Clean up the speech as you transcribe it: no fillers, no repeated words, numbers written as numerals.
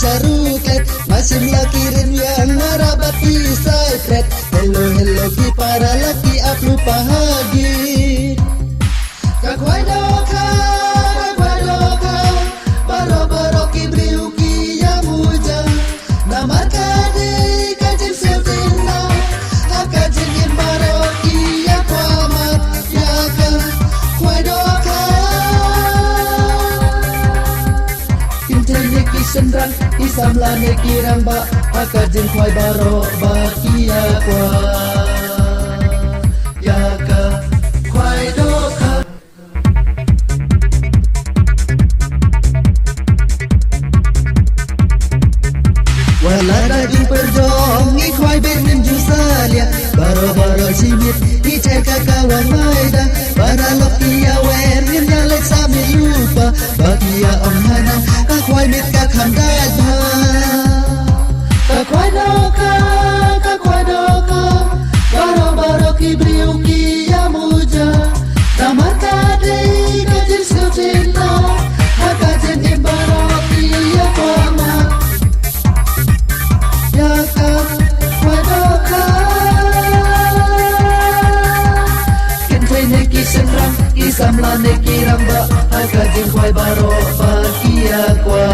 syaruket masih melakirin yang narabat isai pret. Hello hello ki para laki aplu pahagit kakwai doka baro baro ki briu ki ya muja namar kade kajin setina hakajin in baro ki ya kwamat ya ka kwai doka kintene ki sendrang isamlane ki ramba hakajin kwai baro ba ki ya kwa ya ka kwai doka. Wala daging perjong ikway benin jusalia baro-baro simit icay kakawan maida para lokia wen nyalet samit lupa bagia om hanang kakway mit kakhandad ha kakway doka baro-baro kibriu kia muja tamar kade kajin siltina hakajin imbaro kia kwama yaka wadoka kentay neki senram isamla neki ramba hakajin kway baro bakia kwa